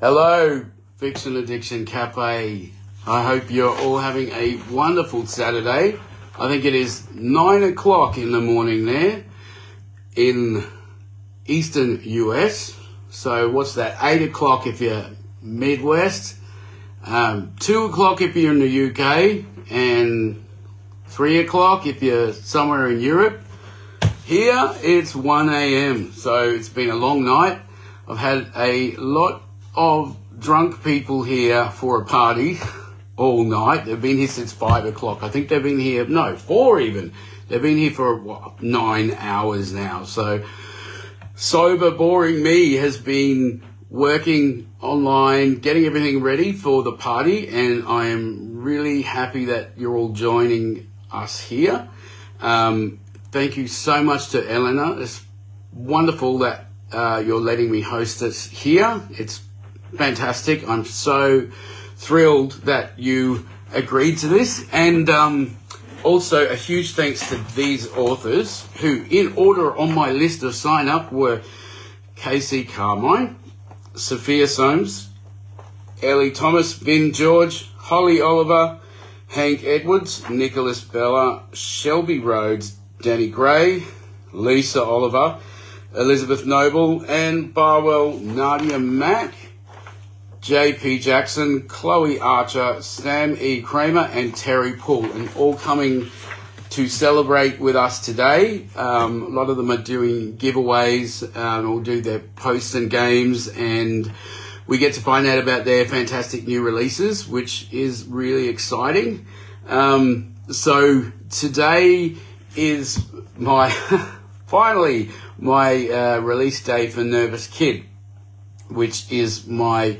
Hello, Fiction Addiction Café. I hope you're all having a wonderful Saturday. I think it is 9 o'clock in the morning there in Eastern US. So what's that? 8 o'clock if you're Midwest, 2 o'clock if you're in the UK, and 3 o'clock if you're somewhere in Europe. Here it's 1 a.m. So it's been a long night. I've had a lot of drunk people here for a party all night. They've been here since 5 o'clock. I think they've been here, 4 even. They've been here for 9 hours now. So sober, boring me has been working online, getting everything ready for the party, and I am really happy that you're all joining us here. Thank you so much to Elena. It's wonderful that you're letting me host this here. It's fantastic. I'm so thrilled that you agreed to this. And also a huge thanks to these authors who, in order on my list of sign up, were Casey Carmine, Sophia Soames, Ellie Thomas, Vin George, Holly Oliver, Hank Edwards, Nicholas Bella, Shelby Rhodes, Danny Gray, Lisa Oliver, Elizabeth Noble, and Barwell Nadia Mack, JP Jackson, Chloe Archer, Sam E. Kramer, and Terry Poole, and all coming to celebrate with us today. A lot of them are doing giveaways, or do their posts and games, and we get to find out about their fantastic new releases, which is really exciting. So today is my finally my release day for Nervous Kid, which is my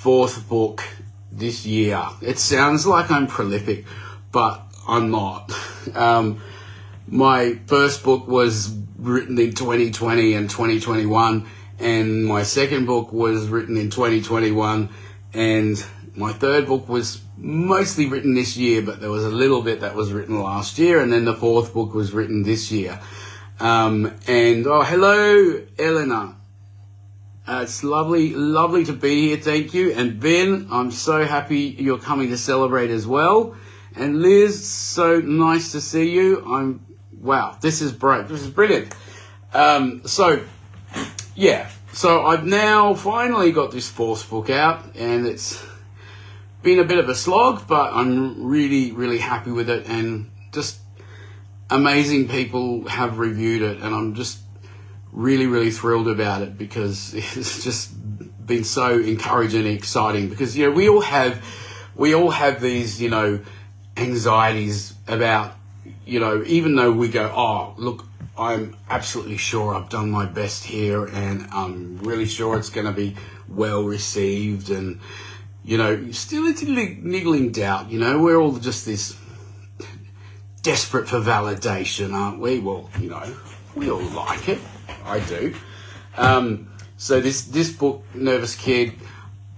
4th book this year. It sounds like I'm prolific, but I'm not. My first book was written in 2020 and 2021, and my second book was written in 2021, and my third book was mostly written this year, but there was a little bit that was written last year, and then the 4th book was written this year. Hello, Eleanor. It's lovely to be here, thank you. And Vin, I'm so happy you're coming to celebrate as well. And Liz, so nice to see you. Wow, this is brilliant. So I've now finally got this 4th book out, and it's been a bit of a slog, but I'm really, really happy with it, and just amazing people have reviewed it, and I'm just really, really thrilled about it because it's just been so encouraging and exciting because, we all have these, anxieties about, even though we go, oh, look, I'm absolutely sure I've done my best here and I'm really sure it's going to be well received, and, still it's a niggling doubt, we're all just this desperate for validation, aren't we? Well, we all like it. I do. So this book, Nervous Kid,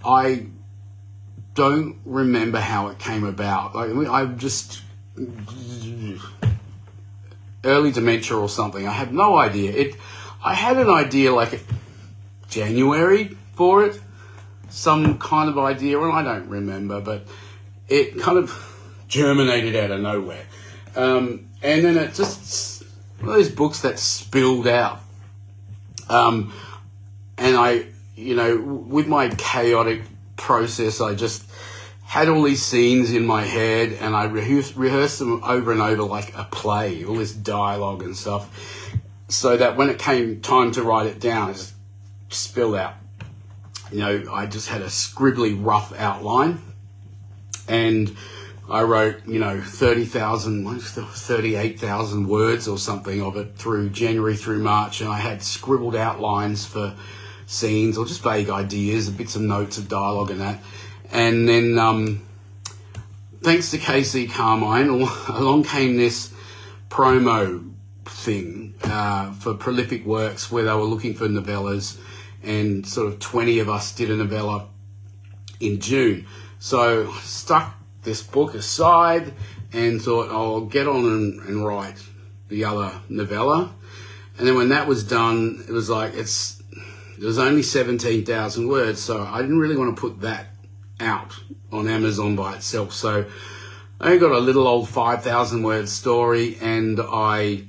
I don't remember how it came about. I'm just early dementia or something. I have no idea. I had an idea like January for it, some kind of idea, and I don't remember, but it kind of germinated out of nowhere. And then it just, one of those books that spilled out. And I, with my chaotic process, I just had all these scenes in my head, and I rehearsed them over and over like a play, all this dialogue and stuff, so that when it came time to write it down, it just spilled out. I just had a scribbly rough outline, and I wrote, 38,000 words or something of it through January through March, and I had scribbled outlines for scenes or just vague ideas, bits of notes of dialogue and that. And then, thanks to Casey Carmine, along came this promo thing for Prolific Works, where they were looking for novellas, and sort of 20 of us did a novella in June. So I stuck this book aside and thought, I'll get on and write the other novella. And then when that was done, it was like, There's only 17,000 words, so I didn't really want to put that out on Amazon by itself. So I got a little old 5,000 word story, and I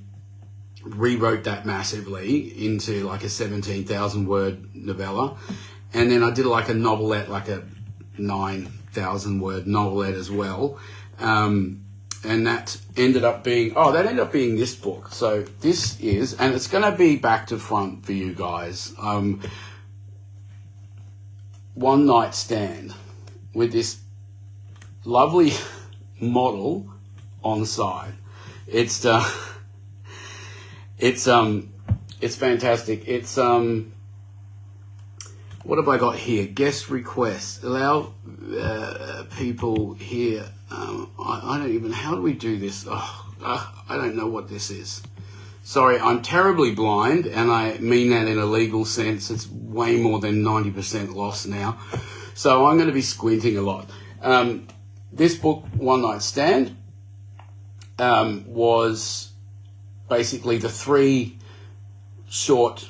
rewrote that massively into like a 17,000 word novella. And then I did like a novelette, like a 9,000 word novelette as well. And that ended up being, this book. So this is, and it's going to be back to front for you guys. One Night Stand with this lovely model on side. It's fantastic. It's what have I got here? Guest requests. Allow people here. I don't even, how do we do this? I don't know what this is. Sorry, I'm terribly blind, and I mean that in a legal sense. It's way more than 90% lost now. So I'm going to be squinting a lot. This book, One Night Stand, was basically the 3 short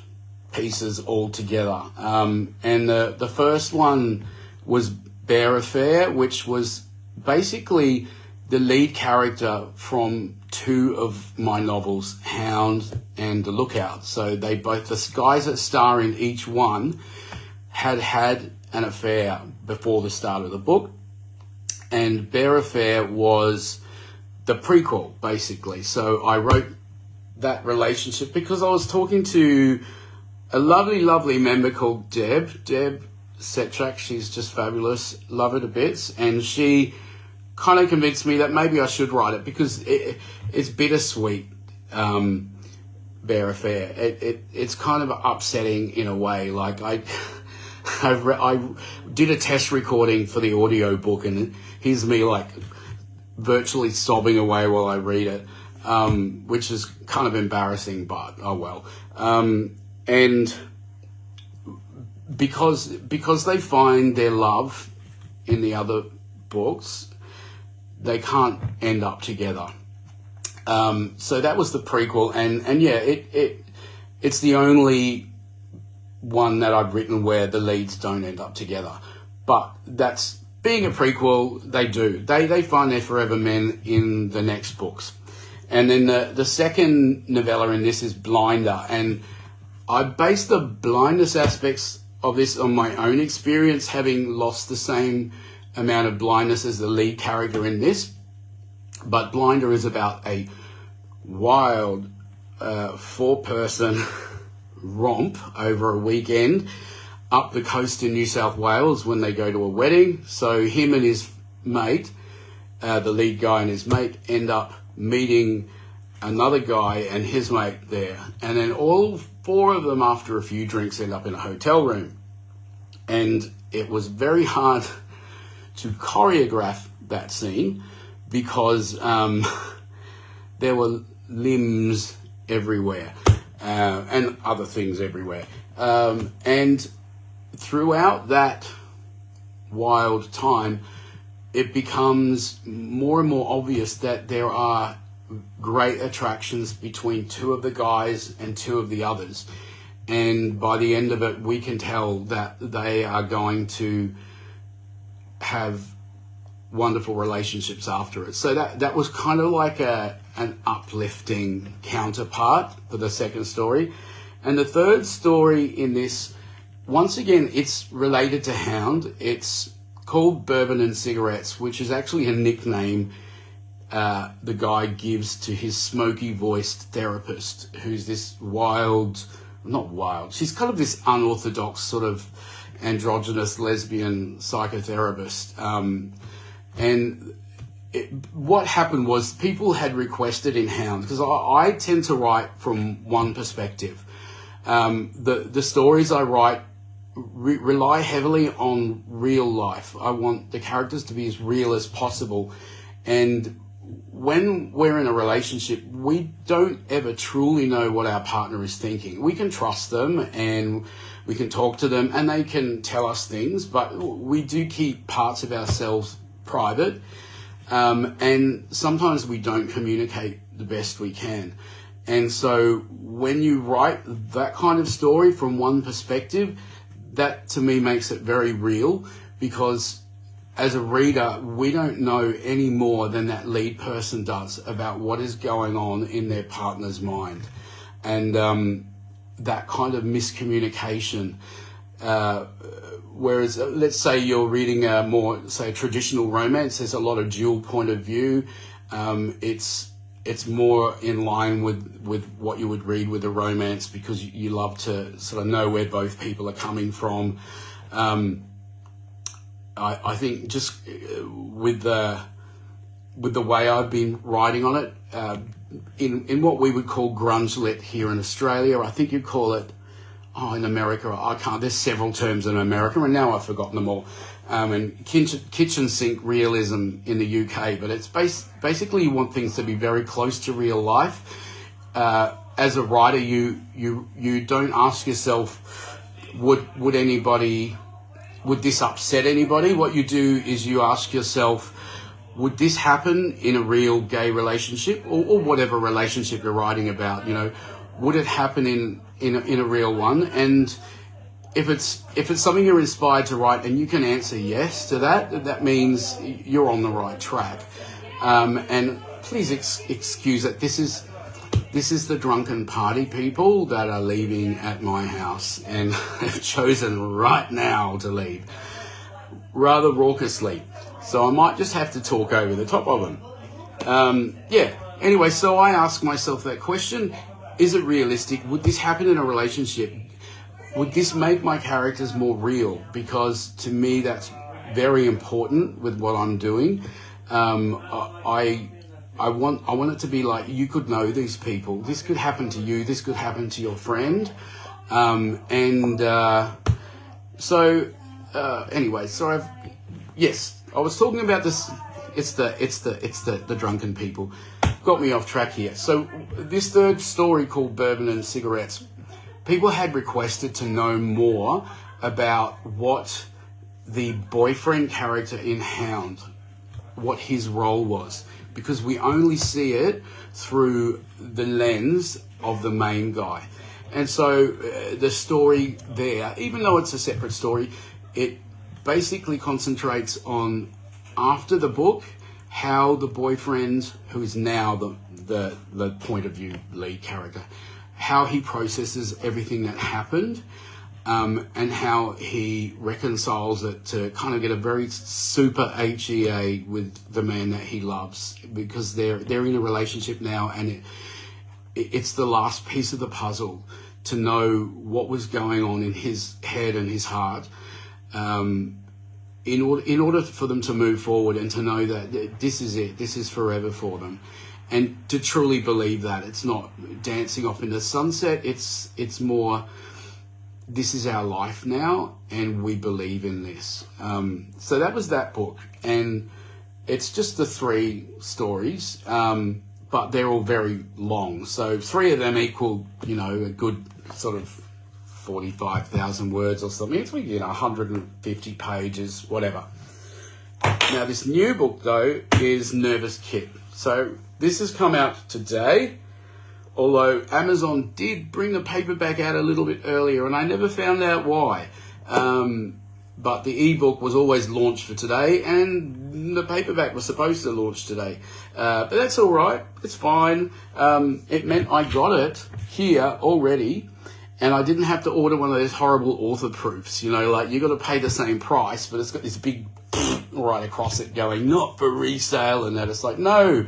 pieces all together. And the first one was Bear Affair, which was basically the lead character from 2 of my novels, Hound and The Lookout. So they both, the guys that star in each one, had an affair before the start of the book. And Bear Affair was the prequel, basically. So I wrote that relationship because I was talking to a lovely member called Deb Setrak. She's just fabulous, love her to bits, and she kind of convinced me that maybe I should write it because it's bittersweet. Bear Affair. It's kind of upsetting in a way. Like I did a test recording for the audio book, and here's me like virtually sobbing away while I read it, which is kind of embarrassing, but oh well. And because they find their love in the other books, they can't end up together. So that was the prequel, and yeah, it's the only one that I've written where the leads don't end up together. But that's being a prequel. They do. They find their forever men in the next books. And then the second novella in this is Blinder, and I based the blindness aspects of this on my own experience, having lost the same amount of blindness as the lead character in this. But Blinder is about a wild 4-person romp over a weekend up the coast in New South Wales when they go to a wedding. So him and his mate, the lead guy and his mate, end up meeting another guy and his mate there. And then all 4 of them, after a few drinks, end up in a hotel room. And it was very hard to choreograph that scene because there were limbs everywhere and other things everywhere. And throughout that wild time, it becomes more and more obvious that there are great attractions between 2 of the guys and 2 of the others. And by the end of it, we can tell that they are going to have wonderful relationships after it. So that was kind of like an uplifting counterpart for the second story. And the third story in this, once again, it's related to Hound. It's called Bourbon and Cigarettes, which is actually a nickname the guy gives to his smoky-voiced therapist, who's this she's kind of this unorthodox sort of androgynous lesbian psychotherapist. And what happened was people had requested in Hound, because I tend to write from one perspective. The stories I write rely heavily on real life. I want the characters to be as real as possible. And when we're in a relationship, we don't ever truly know what our partner is thinking. We can trust them and we can talk to them and they can tell us things, but we do keep parts of ourselves private. And sometimes we don't communicate the best we can. And so when you write that kind of story from one perspective, that to me makes it very real, because as a reader, we don't know any more than that lead person does about what is going on in their partner's mind. And that kind of miscommunication. Whereas, let's say you're reading a more, say, traditional romance, there's a lot of dual point of view. It's more in line with what you would read with a romance, because you love to sort of know where both people are coming from. I think just with the way I've been writing on it, in what we would call grunge lit here in Australia, I think you'd call it, in America, I can't, there's several terms in America, and now I've forgotten them all. And kitchen sink realism in the UK, but it's basically you want things to be very close to real life. As a writer, you don't ask yourself, would this upset anybody? What you do is you ask yourself, would this happen in a real gay relationship, or whatever relationship you're writing about? Would it happen in a real one? And if it's something you're inspired to write and you can answer yes to that, that means you're on the right track. And please excuse that this is the drunken party people that are leaving at my house, and have chosen right now to leave rather raucously. So I might just have to talk over the top of them. Anyway, so I ask myself that question. Is it realistic? Would this happen in a relationship? Would this make my characters more real? Because to me, that's very important with what I'm doing. I want it to be like, you could know these people. This could happen to you. This could happen to your friend. Anyway, so I was talking about this. It's the drunken people. Got me off track here. So this third story, called Bourbon and Cigarettes, people had requested to know more about what the boyfriend character in Hound, what his role was, because we only see it through the lens of the main guy. And so the story there, even though it's a separate story, it basically concentrates on, after the book, how the boyfriend, who is now the point of view lead character, how he processes everything that happened, and how he reconciles it to kind of get a very super HEA with the man that he loves, because they're in a relationship now, and it's the last piece of the puzzle to know what was going on in his head and his heart, in order for them to move forward and to know that this is it, this is forever for them, and to truly believe that it's not dancing off into the sunset. It's more, this is our life now, and we believe in this. So that was that book, and it's just the 3 stories, but they're all very long. So 3 of them equal, a good sort of 45,000 words or something. It's 150 pages, whatever. Now this new book though is Nervous Kid. So this has come out today, although Amazon did bring the paperback out a little bit earlier, and I never found out why. But the ebook was always launched for today, and the paperback was supposed to launch today. But that's all right. It's fine. It meant I got it here already, and I didn't have to order one of those horrible author proofs. Like you got to pay the same price, but it's got this big right across it going, not for resale, and that. It's like, no,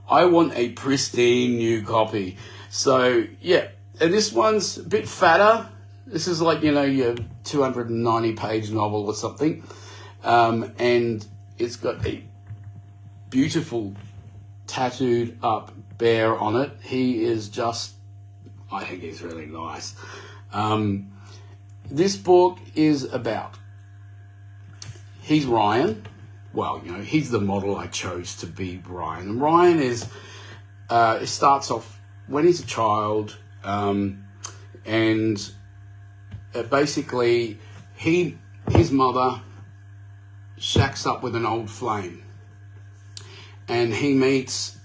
I want a pristine new copy. So, yeah. And this one's a bit fatter. This is like, your 290-page novel or something. And it's got a beautiful tattooed up bear on it. He is just, I think he's really nice. This book is about, he's Ryan. Well, he's the model I chose to be Ryan. And Ryan is, it starts off when he's a child, and basically his mother shacks up with an old flame, and he meets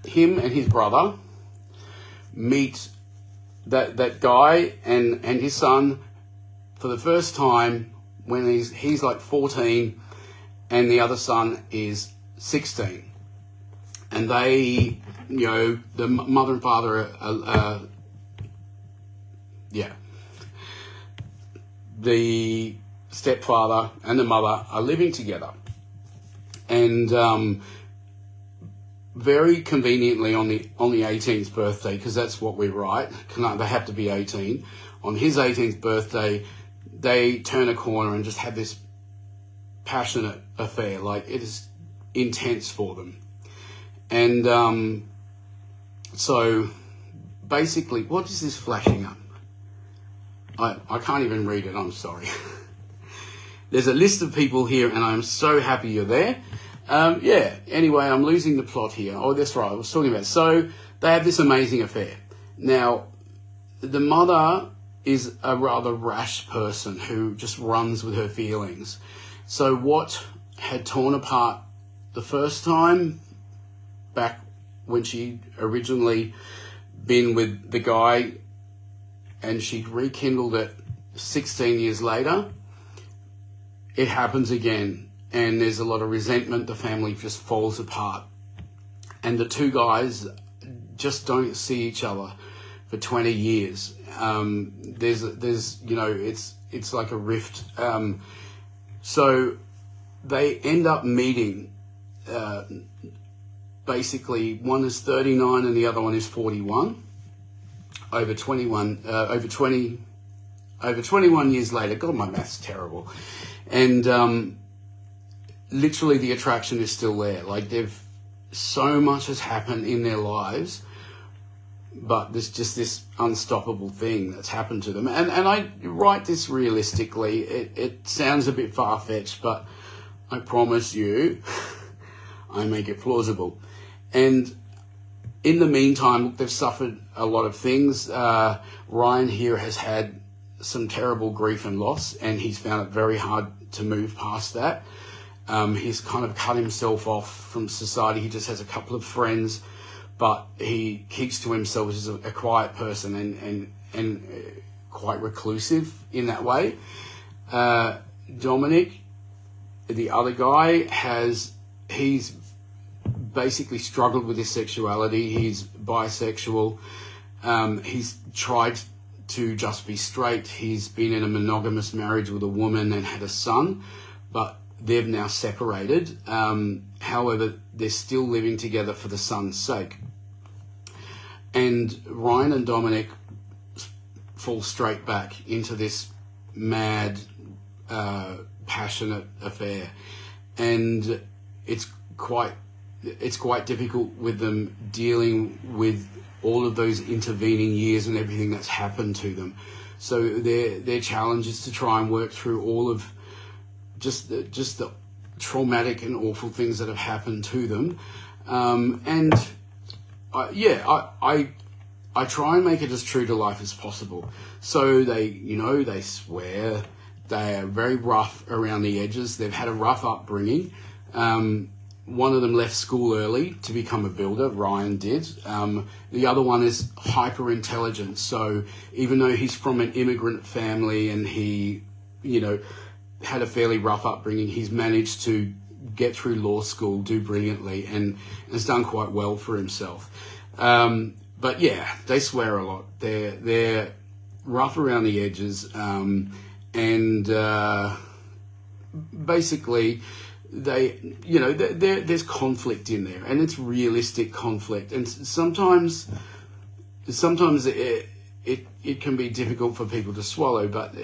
him and his brother meet that guy and his son for the first time when he's like 14 and the other son is 16. And they, the mother and father the stepfather and the mother are living together. And very conveniently on the 18th birthday, because that's what we write, they have to be 18. On his 18th birthday, they turn a corner and just have this passionate affair. Like, it is intense for them. And so basically, what is this flashing up? I can't even read it, I'm sorry. There's a list of people here and I'm so happy you're there. Anyway, I'm losing the plot here. Oh, that's right, I was talking about. So they have this amazing affair. Now, the mother is a rather rash person who just runs with her feelings. So what had torn apart the first time, back when she'd originally been with the guy and she'd rekindled it 16 years later, it happens again. And there's a lot of resentment. The family just falls apart. And the two guys just don't see each other for 20 years. There's it's like a rift. So they end up meeting, basically one is 39 and the other one is 41. Over 21 years later. God, my math's terrible. And literally the attraction is still there. Like, so much has happened in their lives, but there's just this unstoppable thing that's happened to them. And I write this realistically. It sounds a bit far-fetched, but I promise you I make it plausible. And in the meantime, look, they've suffered a lot of things. Ryan here has had some terrible grief and loss, and he's found it very hard to move past that. He's kind of cut himself off from society. He just has a couple of friends, but he keeps to himself as a quiet person and quite reclusive in that way. Dominic, the other guy, he's basically struggled with his sexuality. He's bisexual. He's tried to just be straight. He's been in a monogamous marriage with a woman and had a son, but they've now separated. However, they're still living together for the son's sake. And Ryan and Dominic fall straight back into this mad, passionate affair. And it's quite difficult with them dealing with all of those intervening years and everything that's happened to them. So their challenge is to try and work through all of just the traumatic and awful things that have happened to them. I try and make it as true to life as possible. So they swear, they are very rough around the edges. They've had a rough upbringing. One of them left school early to become a builder, Ryan did. The other one is hyper intelligent. So even though he's from an immigrant family and he, had a fairly rough upbringing, he's managed to get through law school, do brilliantly, and has done quite well for himself. But yeah, they swear a lot. They're rough around the edges, and basically there's conflict in there, and it's realistic conflict, and sometimes it can be difficult for people to swallow, but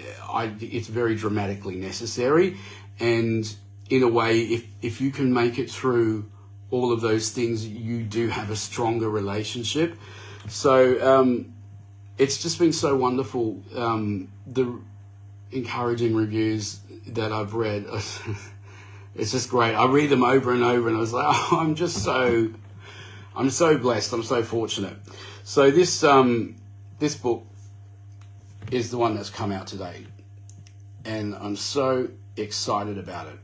it's very dramatically necessary. And in a way, if you can make it through all of those things, you do have a stronger relationship. So it's just been so wonderful. The encouraging reviews that I've read, it's just great. I read them over and over, and I was like, oh, I'm so blessed. I'm so fortunate. So this book is the one that's come out today, and I'm so excited about it.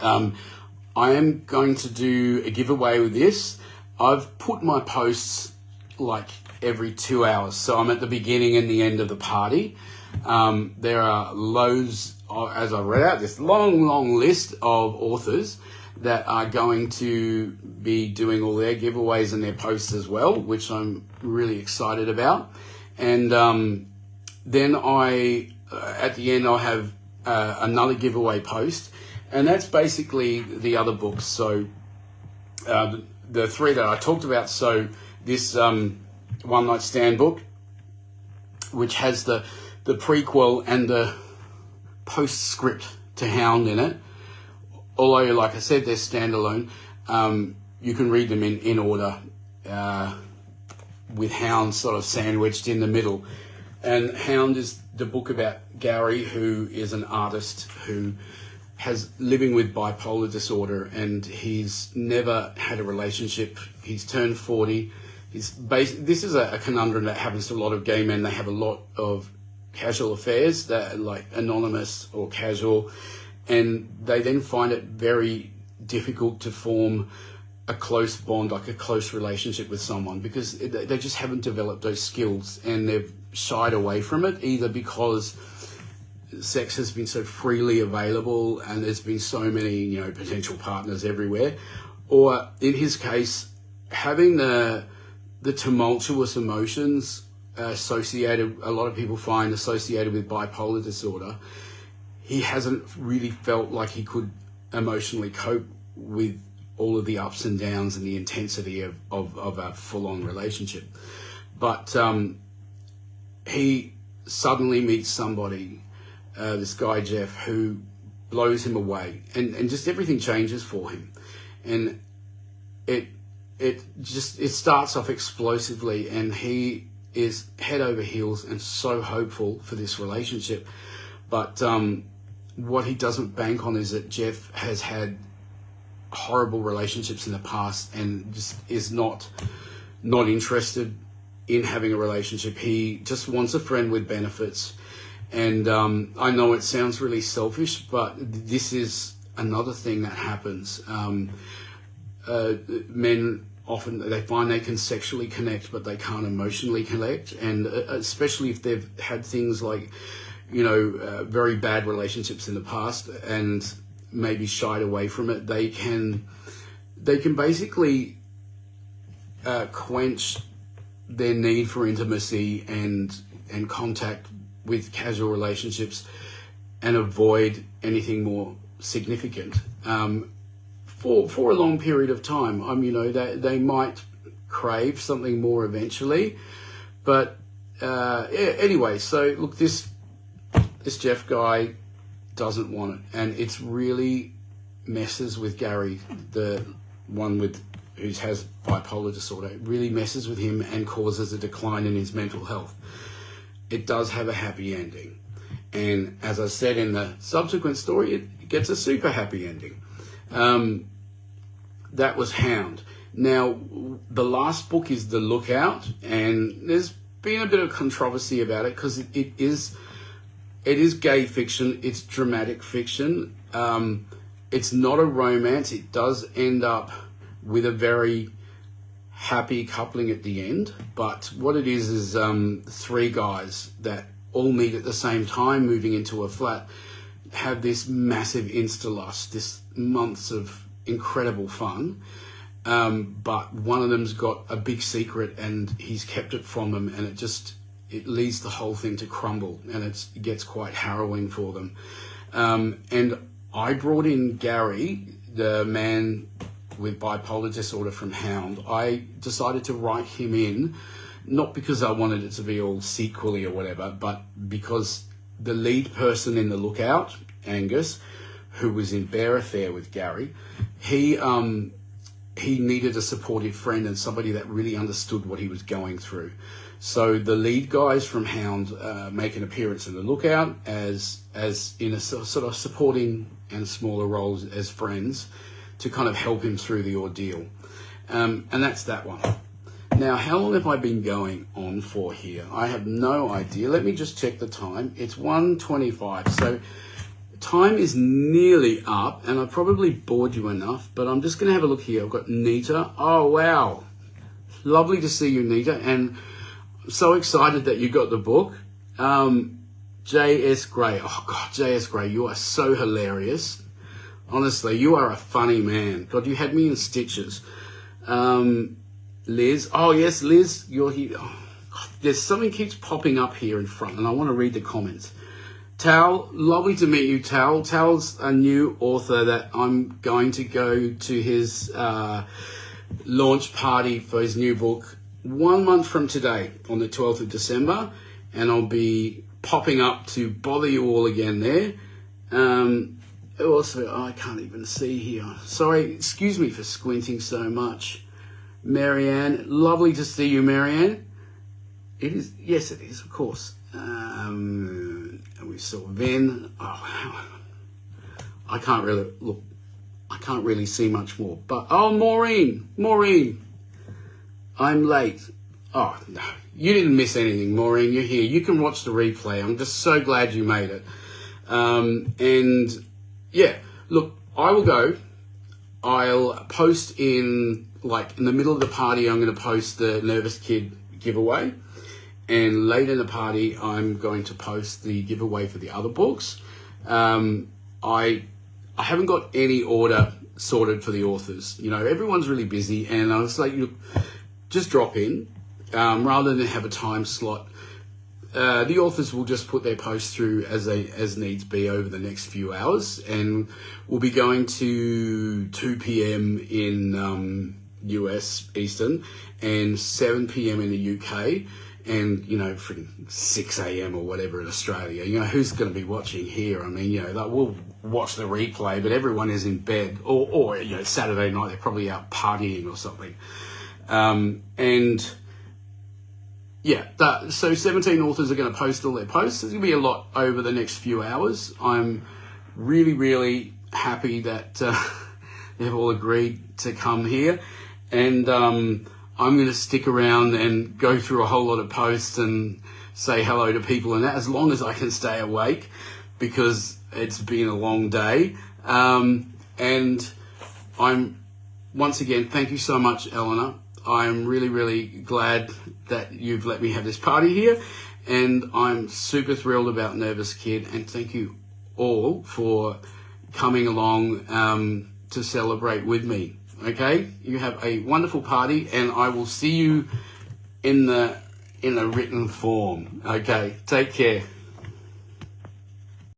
I am going to do a giveaway with this. I've put my posts like every 2 hours. So I'm at the beginning and the end of the party. There are loads, as I read out, this long list of authors that are going to be doing all their giveaways and their posts as well, which I'm really excited about. And then at the end, I'll have another giveaway post, and that's basically the other books. So the three that I talked about. So this One Night Stand book, which has the prequel and the postscript to Hound in it. Although, like I said, they're standalone. You can read them in order, with Hound sort of sandwiched in the middle. And Hound is the book about Gary, who is an artist who has living with bipolar disorder, and he's never had a relationship. He's turned 40. This is a conundrum that happens to a lot of gay men. They have a lot of casual affairs that are like anonymous or casual, and they then find it very difficult to form a close bond, like a close relationship with someone, because they just haven't developed those skills, and they've shied away from it, either because sex has been so freely available and there's been so many, potential partners everywhere, or in his case, having the tumultuous emotions associated, a lot of people find associated with bipolar disorder. He hasn't really felt like he could emotionally cope with all of the ups and downs and the intensity of a full-on relationship. But he suddenly meets somebody, this guy Jeff, who blows him away, and just everything changes for him. And it starts off explosively, and he is head over heels and so hopeful for this relationship. But what he doesn't bank on is that Jeff has had horrible relationships in the past and just is not interested in having a relationship. He just wants a friend with benefits. And I know it sounds really selfish, but this is another thing that happens. Men often, they find they can sexually connect, but they can't emotionally connect. And especially if they've had things like, very bad relationships in the past and maybe shied away from it, they can basically quench their need for intimacy and contact with casual relationships and avoid anything more significant for a long period of time. They might crave something more eventually, but anyway. So look, this Jeff guy doesn't want it, and it's really messes with Gary, the one who has bipolar disorder. It really messes with him and causes a decline in his mental health. It does have a happy ending, and as I said in the subsequent story, it gets a super happy ending. That was Hound. Now, the last book is The Lookout, and there's been a bit of controversy about it because it is gay fiction. It's dramatic fiction. It's not a romance. It does end up with a very happy coupling at the end. But what it is three guys that all meet at the same time, moving into a flat, have this massive insta-lust, this months of incredible fun. But one of them's got a big secret and he's kept it from them, and it leads the whole thing to crumble, and it gets quite harrowing for them. And I brought in Gary, the man with bipolar disorder from Hound. I decided to write him in, not because I wanted it to be all sequely or whatever, but because the lead person in The Lookout, Angus, who was in Bear Affair with Gary, he needed a supportive friend and somebody that really understood what he was going through. So the lead guys from Hound make an appearance in The Lookout as in a sort of supporting and smaller roles as friends to kind of help him through the ordeal. And that's that one. Now, how long have I been going on for here? I have no idea. Let me just check the time. It's 1:25. So time is nearly up, and I probably bored you enough, but I'm just going to have a look here. I've got Nita. Oh, wow. lovely to see you, Nita, and I'm so excited that you got the book. J.S. Gray. Oh, God, J.S. Gray, you are so hilarious. Honestly, you are a funny man. God, you had me in stitches. Liz. Oh, yes, Liz, you're here. Oh, God, there's something keeps popping up here in front, and I want to read the comments. Tal, lovely to meet you, Tal. Tal's a new author that I'm going to go to his launch party for his new book 1 month from today on the 12th of December, and I'll be popping up to bother you all again there. Also, I can't even see here. Sorry, excuse me for squinting so much. Marianne, lovely to see you, Marianne. It is, yes, it is, of course. We saw Vin. Oh, I can't really look. I can't really see much more. But oh, Maureen, I'm late. Oh no, you didn't miss anything, Maureen. You're here. You can watch the replay. I'm just so glad you made it. And yeah, look, I will go. I'll post in the middle of the party. I'm going to post the Nervous Kid giveaway. And later in the party, I'm going to post the giveaway for the other books. I haven't got any order sorted for the authors. You know, everyone's really busy, and I was like, look, just drop in rather than have a time slot. The authors will just put their posts through as needs be over the next few hours, and we'll be going to 2 p.m. in US Eastern and 7 p.m. in the UK. And, you know, from 6 a.m. or whatever in Australia, you know, who's going to be watching here? I mean, you know, we'll watch the replay, but everyone is in bed. Or you know, Saturday night, they're probably out partying or something. And, yeah, so 17 authors are going to post all their posts. There's going to be a lot over the next few hours. I'm really, really happy that they've all agreed to come here. And I'm going to stick around and go through a whole lot of posts and say hello to people and that, as long as I can stay awake, because it's been a long day. And I'm, once again, thank you so much, Eleanor. I'm really, really glad that you've let me have this party here, and I'm super thrilled about Nervous Kid, and thank you all for coming along to celebrate with me. Okay, you have a wonderful party, and I will see you in the written form. Okay, take care.